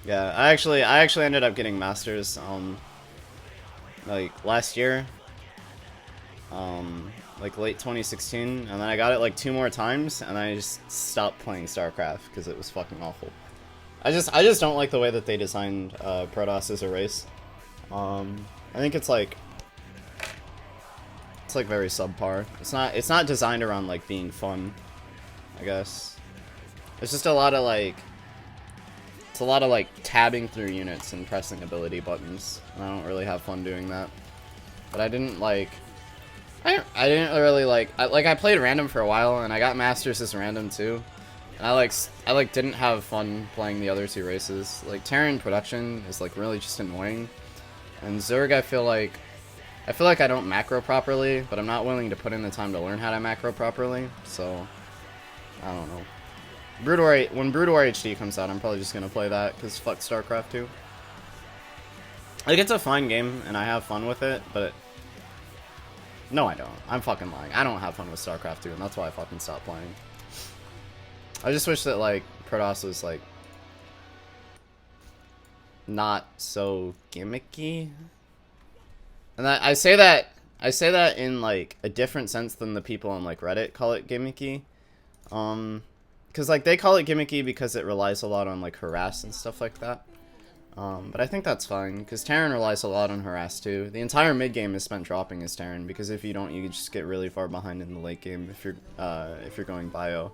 Yeah, I actually ended up getting masters like last year, like late 2016, and then I got it like 2 more times, and I just stopped playing Starcraft because it was fucking awful. I just don't like the way that they designed Protoss as a race. I think it's like very subpar. It's not designed around like being fun, I guess. It's just a lot of like it's a lot of like tabbing through units and pressing ability buttons. And I don't really have fun doing that. But I didn't like I didn't really like I played random for a while, and I got masters as random too. And I didn't have fun playing the other two races. Like Terran production is like really just annoying. And Zerg I feel like I don't macro properly, but I'm not willing to put in the time to learn how to macro properly, so I don't know. When Brood War HD comes out, I'm probably just gonna play that, because fuck StarCraft 2. Like, it's a fine game, and I have fun with it, but... No, I don't. I'm fucking lying. I don't have fun with StarCraft 2, and that's why I fucking stopped playing. I just wish that, like, Protoss was, like... not so gimmicky. And I say that in like a different sense than the people on like Reddit call it gimmicky. Cuz like they call it gimmicky because it relies a lot on like harass and stuff like that. But I think that's fine cuz Terran relies a lot on harass too. The entire mid game is spent dropping as Terran, because if you don't, you just get really far behind in the late game if you're going bio.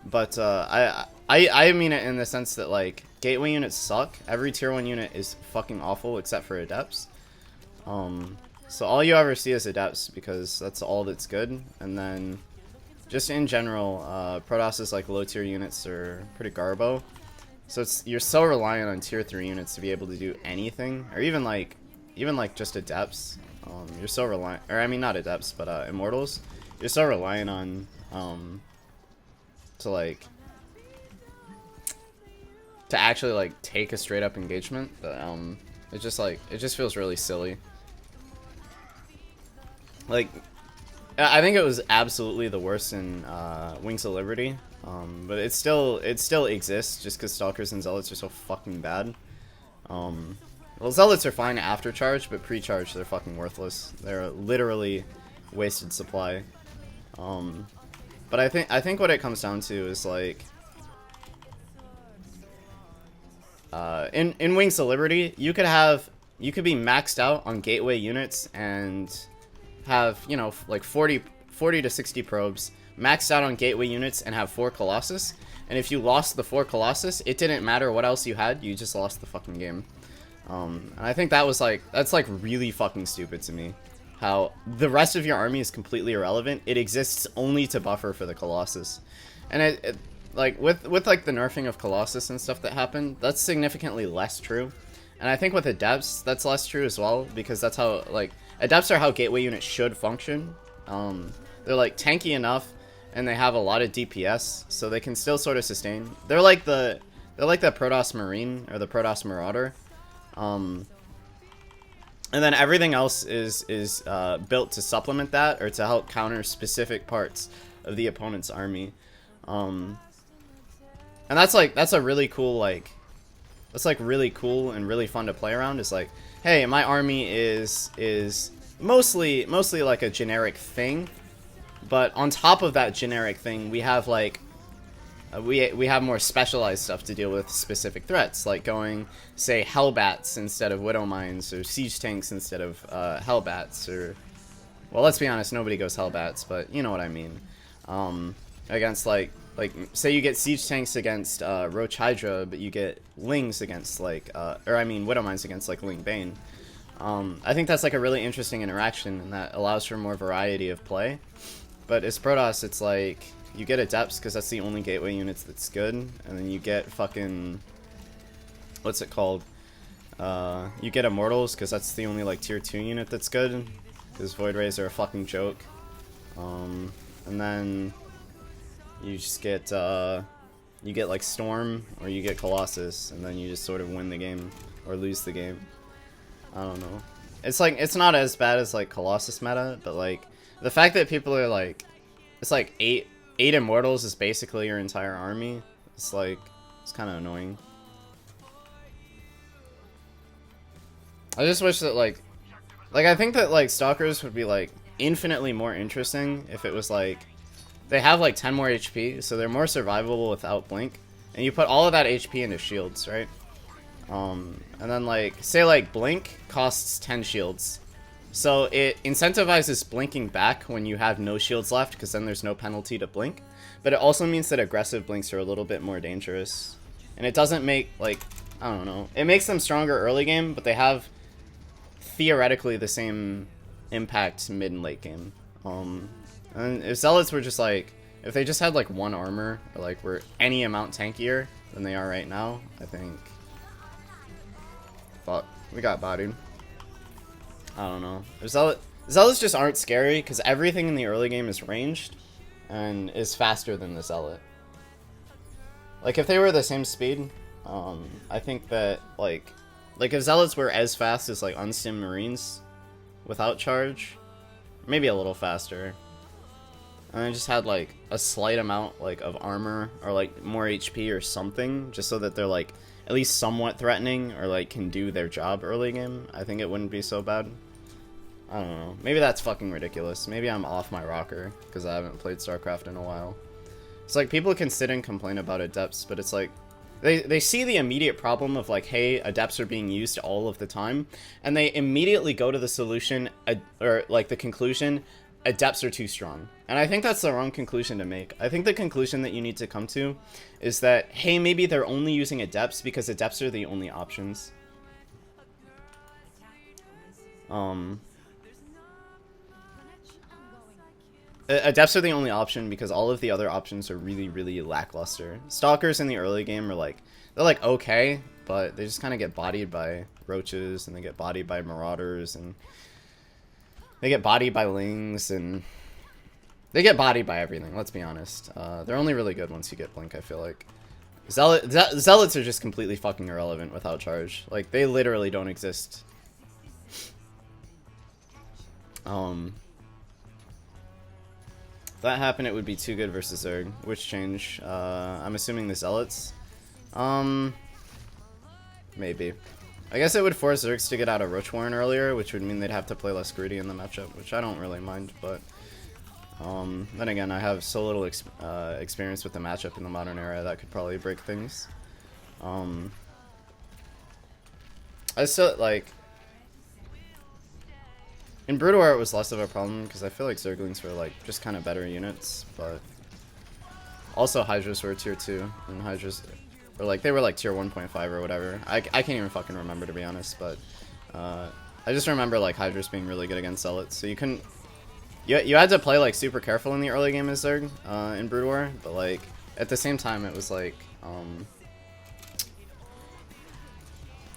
But I mean it in the sense that like gateway units suck. Every tier 1 unit is fucking awful except for adepts. So all you ever see is adepts because that's all that's good. And then just in general, Protoss's like low tier units are pretty garbo. So you're so reliant on tier 3 units to be able to do anything, or even like just adepts. You're so reliant, or I mean not adepts, but immortals. You're so reliant on to actually like take a straight up engagement, but it just feels really silly. Like I think it was absolutely the worst in Wings of Liberty, but it still exists just because Stalkers and Zealots are so fucking bad. Well, Zealots are fine after charge, but pre-charge they're fucking worthless. They're literally wasted supply. But I think what it comes down to is like in Wings of Liberty, you could be maxed out on gateway units and have, you know, like 40 to 60 probes, maxed out on gateway units, and have 4 Colossus. And if you lost the 4 Colossus, it didn't matter what else you had, you just lost the fucking game. And I think that's like really fucking stupid to me. How the rest of your army is completely irrelevant. It exists only to buffer for the Colossus. And it like with like the nerfing of Colossus and stuff that happened, that's significantly less true. And I think with Adepts, that's less true as well, because that's how, like, Adepts are how gateway units should function. They're like tanky enough, and they have a lot of DPS, so they can still sort of sustain. They're like the Protoss Marine or the Protoss Marauder. And then everything else is built to supplement that, or to help counter specific parts of the opponent's army. And that's a really cool, like, that's like really cool and really fun to play around. Is like, hey, my army is mostly like a generic thing, but on top of that generic thing, we have like we have more specialized stuff to deal with specific threats, like going, say, Hellbats instead of Widow Mines, or Siege Tanks instead of Hellbats, or, well, let's be honest, nobody goes Hellbats, but you know what I mean. Against like say you get Siege Tanks against Roach Hydra, but you get Lings against like, or I mean Widow Mines against like Ling Bane. I think that's like a really interesting interaction, and that allows for more variety of play. But as Protoss, it's like, you get Adepts because that's the only gateway units that's good, and then you get fucking, what's it called? You get Immortals because that's the only like tier 2 unit that's good, because Void Rays are a fucking joke. And then you just get like Storm, or you get Colossus, and then you just sort of win the game or lose the game. I don't know. It's like, it's not as bad as like Colossus meta, but like the fact that people are like, it's like eight Immortals is basically your entire army. It's like, It's kind of annoying. I just wish that like I think that like Stalkers would be like infinitely more interesting if it was like they have like 10 more HP, so they're more survivable without blink, and you put all of that HP into shields, right? And then like say like blink costs 10 shields, so it incentivizes blinking back when you have no shields left, because then there's no penalty to blink. But it also means that aggressive blinks are a little bit more dangerous, and it doesn't make like, I don't know, it makes them stronger early game, but they have theoretically the same impact mid and late game. And if Zealots were just like, if they just had like one armor, or like were any amount tankier than they are right now, I think. Fuck, we got bodied. I don't know. Zealots just aren't scary because everything in the early game is ranged and is faster than the Zealot. Like if they were the same speed, I think that like if Zealots were as fast as like unstim Marines without charge, maybe a little faster, and I just had like a slight amount like of armor or like more HP or something, just so that they're like at least somewhat threatening or like can do their job early game, I think it wouldn't be so bad. I don't know. Maybe that's fucking ridiculous. Maybe I'm off my rocker because I haven't played Starcraft in a while. It's like people can sit and complain about adepts, but it's like they see the immediate problem of like, hey, adepts are being used all of the time, and they immediately go to the solution or like the conclusion, adepts are too strong. And I think that's the wrong conclusion to make. I think the conclusion that you need to come to is that, hey, maybe they're only using adepts because adepts are the only options. Adepts are the only option because all of the other options are really, really lackluster. Stalkers in the early game are like, they're like okay, but they just kind of get bodied by roaches, and they get bodied by marauders, and they get bodied by lings, and they get bodied by everything, let's be honest. They're only really good once you get blink, I feel like. Zealots are just completely fucking irrelevant without charge. Like, they literally don't exist. If that happened, it would be too good versus Zerg. Which change? I'm assuming the Zealots. Maybe. I guess it would force Zergs to get out of Roach Warren earlier, which would mean they'd have to play less greedy in the matchup, which I don't really mind, but then again, I have so little experience with the matchup in the modern era that could probably break things. I still, like, in Brood War it was less of a problem, because I feel like Zerglings were, like, just kind of better units, but also Hydras were tier 2, and Hydras, or, like, they were, like, tier 1.5 or whatever. I can't even fucking remember, to be honest, but I just remember, like, Hydras being really good against Zealots, so you couldn't, you had to play, like, super careful in the early game as Zerg, in Brood War, but, like, at the same time, it was, like,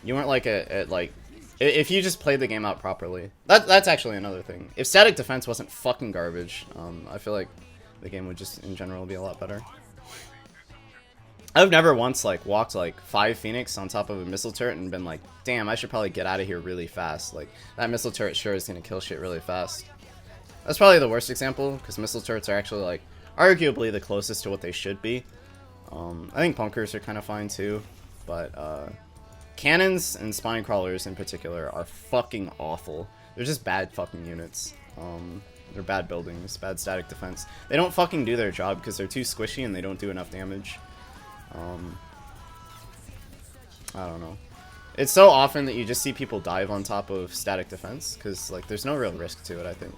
you weren't, like, like, if you just played the game out properly. That's actually another thing. If static defense wasn't fucking garbage, I feel like the game would just, in general, be a lot better. I've never once, like, walked, like, 5 Phoenix on top of a missile turret and been like, damn, I should probably get out of here really fast. Like, that missile turret sure is gonna kill shit really fast. That's probably the worst example, because missile turrets are actually, like, arguably the closest to what they should be. I think bunkers are kind of fine, too, but, cannons and spine crawlers in particular are fucking awful. They're just bad fucking units. They're bad buildings, bad static defense. They don't fucking do their job because they're too squishy and they don't do enough damage. I don't know. It's so often that you just see people dive on top of static defense because, like, there's no real risk to it, I think.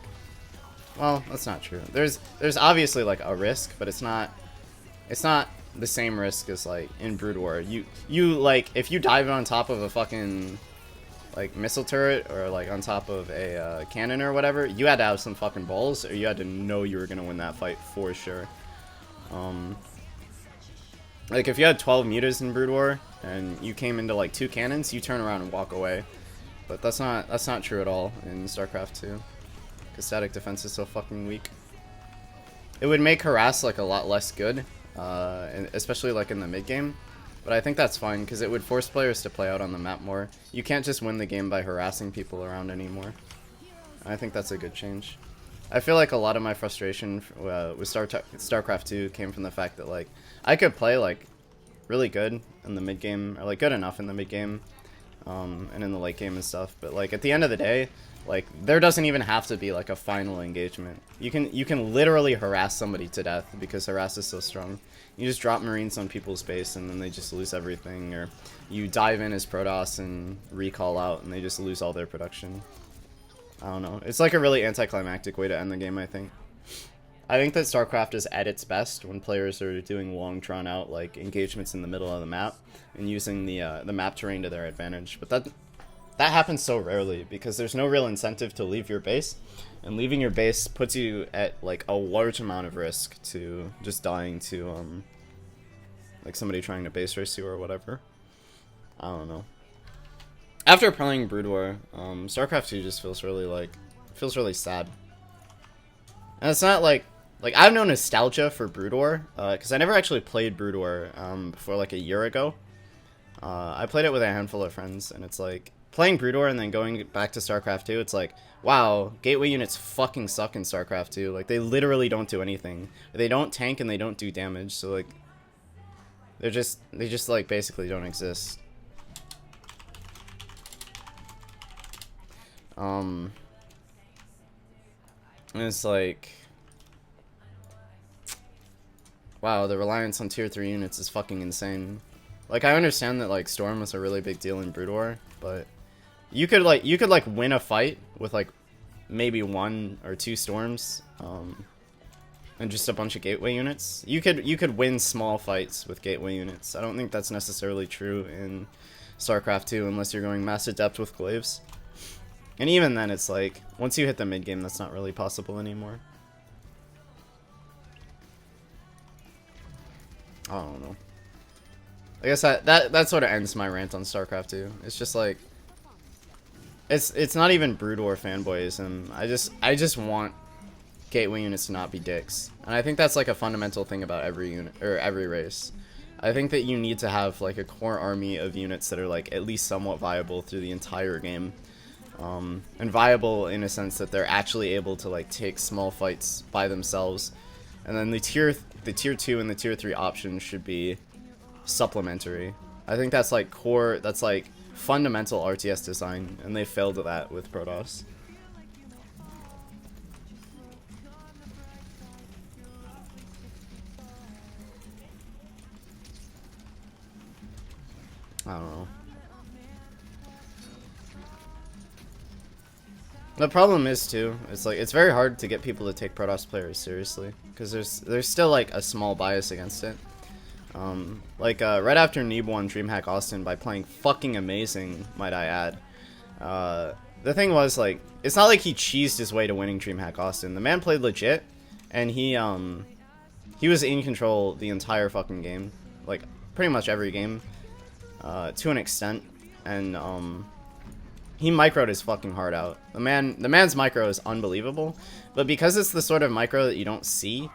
Well, that's not true. There's obviously, like, a risk, but it's not the same risk as, like, in Brood War. You like, if you dive on top of a fucking, like, missile turret or, like, on top of a cannon or whatever, you had to have some fucking balls, or you had to know you were gonna win that fight for sure. Like, if you had 12 mutas in Brood War and you came into, like, 2 cannons, you turn around and walk away. But that's not true at all in StarCraft 2, because static defense is so fucking weak. It would make harass, like, a lot less good, especially, like, in the mid game, but I think that's fine because it would force players to play out on the map more. You can't just win the game by harassing people around anymore. I think that's a good change. I feel like a lot of my frustration with StarCraft 2 came from the fact that, like, I could play, like, really good in the mid game, or like good enough in the mid game, and in the late game and stuff. But like at the end of the day, like there doesn't even have to be like a final engagement. You can literally harass somebody to death because harass is so strong. You just drop Marines on people's base and then they just lose everything, or you dive in as Protoss and recall out and they just lose all their production. I don't know. It's like a really anticlimactic way to end the game, I think. I think that Starcraft is at its best when players are doing long, drawn-out like engagements in the middle of the map and using the map terrain to their advantage. But that happens so rarely because there's no real incentive to leave your base, and leaving your base puts you at like a large amount of risk to just dying to like somebody trying to base race you or whatever. I don't know. After playing Brood War, StarCraft 2 just feels really sad. And it's not like I have no nostalgia for Brood War, because I never actually played Brood War before like a year ago. I played it with a handful of friends, and it's like playing Brood War and then going back to StarCraft 2, it's like, wow, gateway units fucking suck in StarCraft 2. Like, they literally don't do anything. They don't tank and they don't do damage, so like they just like basically don't exist. And it's like, wow, the reliance on tier 3 units is fucking insane. Like, I understand that like Storm was a really big deal in Brood War, but you could like win a fight with like maybe 1 or 2 Storms, and just a bunch of gateway units. You could win small fights with gateway units. I don't think that's necessarily true in StarCraft 2 unless you're going mass adept with glaives. And even then, it's like, once you hit the mid game, that's not really possible anymore. I don't know. I guess that sort of ends my rant on StarCraft 2. It's just like, it's not even Brood War fanboyism. I just want gateway units to not be dicks, and I think that's like a fundamental thing about every unit or every race. I think that you need to have like a core army of units that are like at least somewhat viable through the entire game. And viable in a sense that they're actually able to like take small fights by themselves, and then the tier 2 and the tier 3 options should be supplementary. I think that's like core, that's like fundamental RTS design, and they failed at that with Protoss. I don't know. The problem is too, it's like it's very hard to get people to take Protoss players seriously because there's still like a small bias against it. Right after Neeb won DreamHack Austin by playing fucking amazing, might I add. The thing was like, it's not like he cheesed his way to winning DreamHack Austin. The man played legit, and he was in control the entire fucking game, like pretty much every game, to an extent, and he microed his fucking heart out. The man's micro is unbelievable, but because it's the sort of micro that you don't see,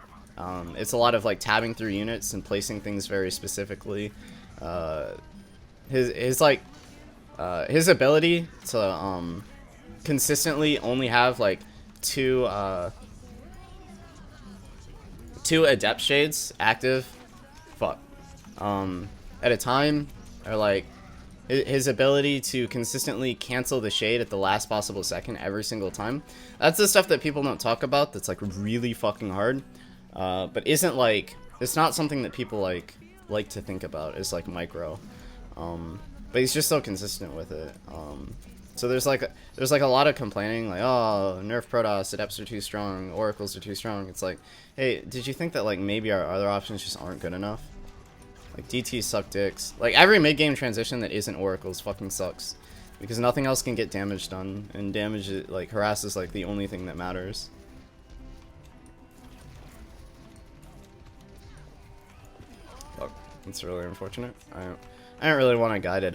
it's a lot of like tabbing through units and placing things very specifically. His ability to consistently only have like two adept shades active, at a time, or like his ability to consistently cancel the shade at the last possible second every single time. That's the stuff that people don't talk about that's like really fucking hard, but isn't like, it's not something that people like to think about as like micro. But he's just so consistent with it. So there's like a lot of complaining, like, oh, nerf Protoss, adepts are too strong, oracles are too strong. It's like, hey, did you think that like maybe our other options just aren't good enough? Like, DTs suck dicks. Like, every mid-game transition that isn't oracles fucking sucks, because nothing else can get damage done, and damage, like, harass is like the only thing that matters. Fuck, that's really unfortunate. I don't really want to guide it